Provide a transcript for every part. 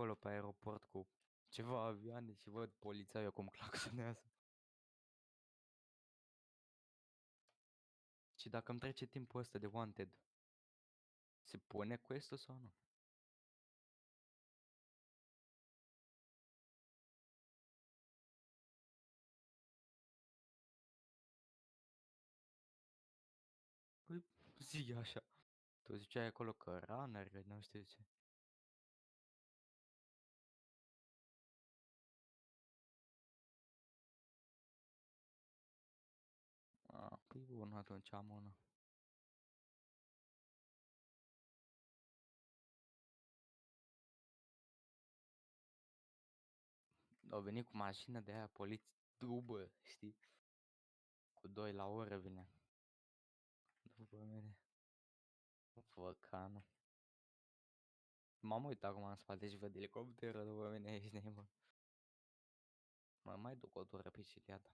acolo pe aeroport cu ceva avioane și văd polițaiul cum claxonează. Și dacă îmi trece timpul ăsta de wanted, se pune quest-ul sau nu? Păi zi așa. Tu ziceai acolo că runner, că nu știu ce. Păi bun, atunci am una. Au venit cu mașină de aia, poliție, dubă, știi? Cu 2 la oră vine. După mine. Văcanul. M-am uitat acum în spate și văd elicopterul după mine, ești nebun. Mă mai duc o tură pe Ciliada.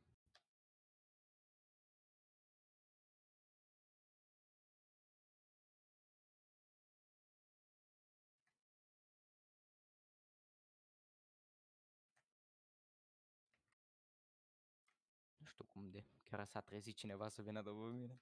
Nu știu cum de. Chiar s-a trezit cineva să vină după mine.